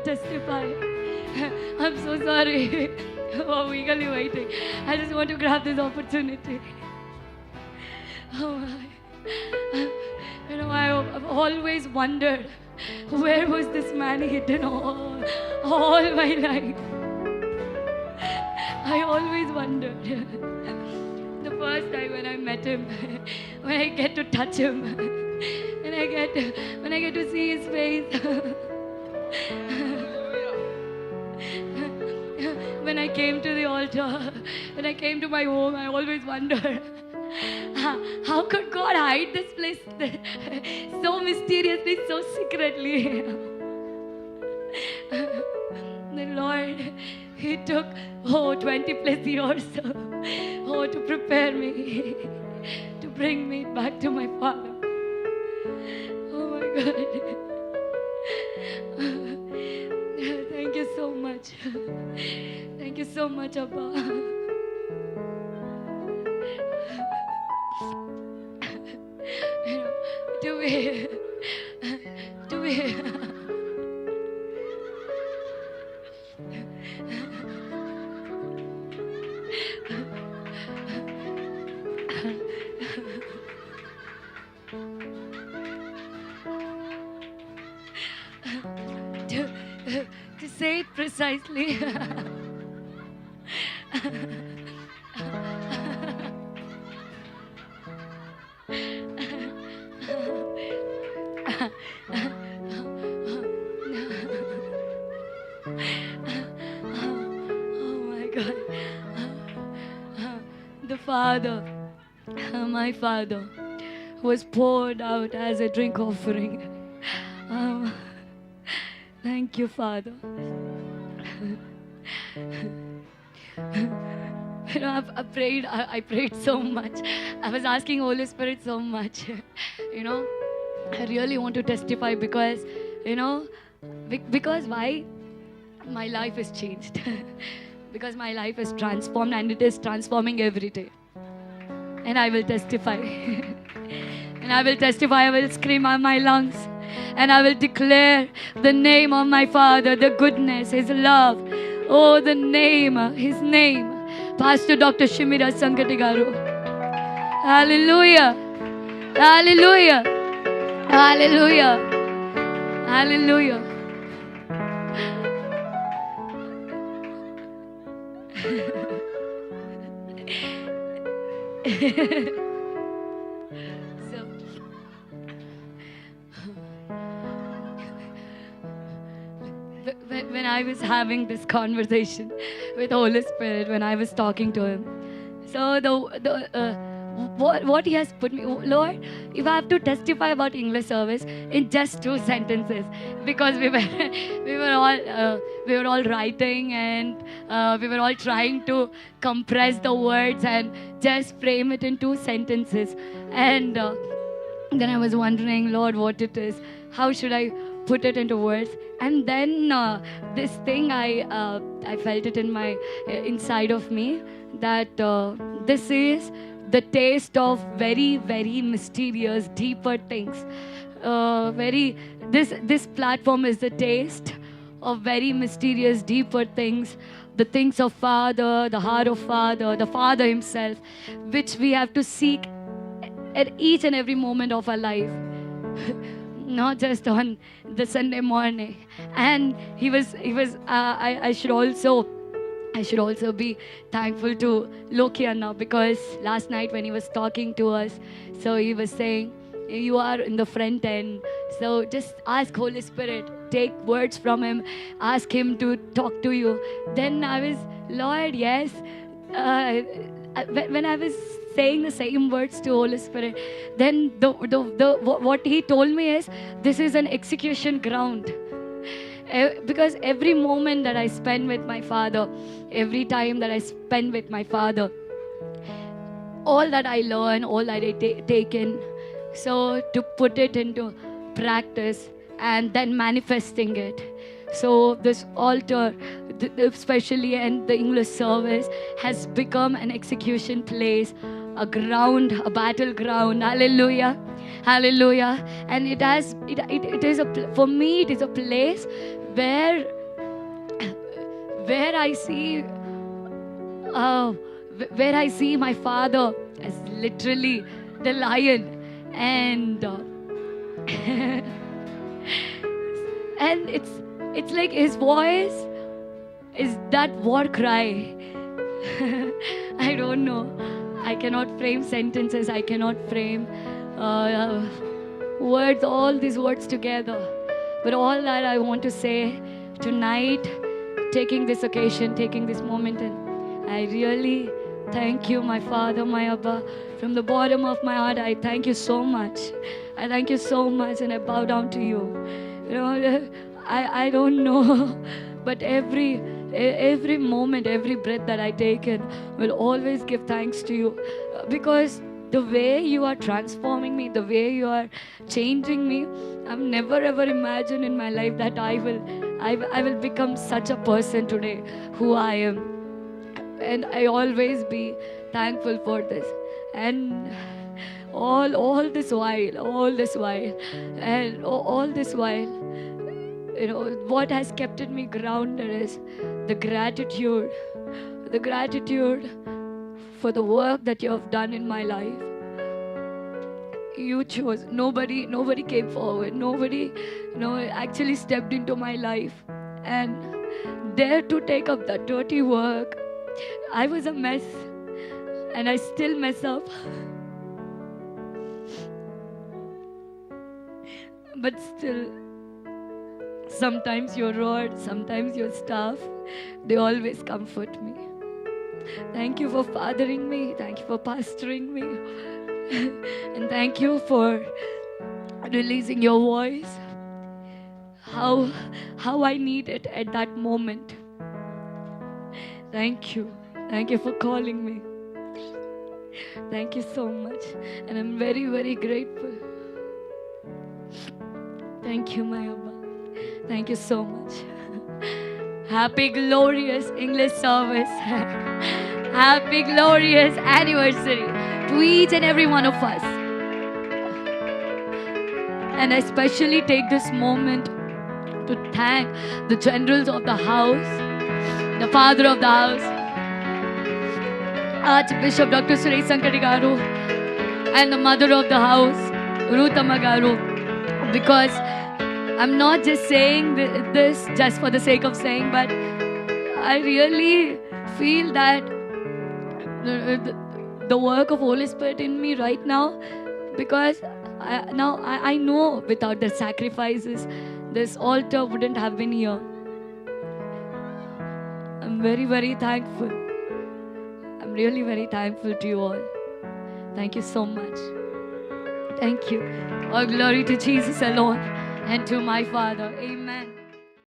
testify. I'm so sorry. Oh, eagerly waiting. I just want to grab this opportunity. Oh my. I've always wondered, where was this man hidden all my life? I always wondered. The first time when I met him, when I get to touch him, when I get to see his face, when I came to the altar, when I came to my home, I always wondered, how could God hide this place so mysteriously, so secretly? The Lord, He took 20 plus years to prepare me, to bring me back to my Father. Oh my God. Thank you so much. Thank you so much, Abba. Do we to say it precisely. The Father, my Father, was poured out as a drink offering. Thank you, Father. I prayed so much. I was asking Holy Spirit so much. I really want to testify because, because why? My life has changed. Because my life is transformed, and it is transforming every day. And I will testify. And I will testify, I will scream out my lungs. And I will declare the name of my Father, the goodness, His love. Oh, the name, His name. Pastor Dr. Shimira Sankati Garu. Hallelujah. Hallelujah. Hallelujah. Hallelujah. When I was having this conversation with Holy Spirit, when I was talking to Him, so what He has put me, Lord, if I have to testify about English service in just 2 sentences, because we were all writing, and we were all trying to compress the words and just frame it in 2 sentences, and then I was wondering, Lord, what it is, how should I put it into words? And then this thing, I felt it in my inside of me, that this is the taste of very, very mysterious, deeper things. This platform is the taste of very mysterious, deeper things, the things of Father, the heart of Father, the Father Himself, which we have to seek at each and every moment of our life. Not just on the Sunday morning. And I should also be thankful to Lokiana, because last night when he was talking to us, so he was saying, you are in the front end, so just ask Holy Spirit, take words from Him, ask Him to talk to you. Then I was, Lord, yes. When I was saying the same words to Holy Spirit, then what He told me is, this is an execution ground. Because every moment that I spend with my Father, every time that I spend with my Father, all that I learn, all that I take in, so to put it into practice and then manifesting it. So this altar, especially in the English service, has become an execution place, a ground, a battleground. Hallelujah. Hallelujah. And for me, it is a place where where I see where I see my father as literally the lion, and and it's like his voice is that war cry. I don't know. I cannot frame sentences. I cannot frame words, all these words together. But all that I want to say tonight, taking this occasion, taking this moment, and I really thank you, my Father, my Abba. From the bottom of my heart, I thank you so much. I thank you so much, and I bow down to you. You know, I don't know, but every moment, every breath that I take in will always give thanks to you, because the way you are transforming me, the way you are changing me, I've never ever imagined in my life that I will become such a person today who I am. And I always be thankful for this. And all this while, and all this while, you know, what has kept me grounded is the gratitude for the work that you have done in my life. You chose. Nobody came forward. Nobody, actually stepped into my life and dared to take up that dirty work. I was a mess, and I still mess up. But still, sometimes your rod, sometimes your staff, they always comfort me. Thank you for fathering me. Thank you for pastoring me. And thank you for releasing your voice. How I need it at that moment. Thank you. Thank you for calling me. Thank you so much. And I'm very, very grateful. Thank you, my Abba. Thank you so much. Happy glorious English service. Happy glorious anniversary to each and every one of us. And I especially take this moment to thank the generals of the house, the father of the house, Archbishop Dr. Suresh Sankari Garu, and the mother of the house, Ruth Amma Garu, because I'm not just saying this just for the sake of saying, but I really feel that the work of Holy Spirit in me right now, because I know without the sacrifices, this altar wouldn't have been here. I'm very, very thankful. I'm really very thankful to you all. Thank you so much. Thank you. All glory to Jesus alone and to my Father. Amen.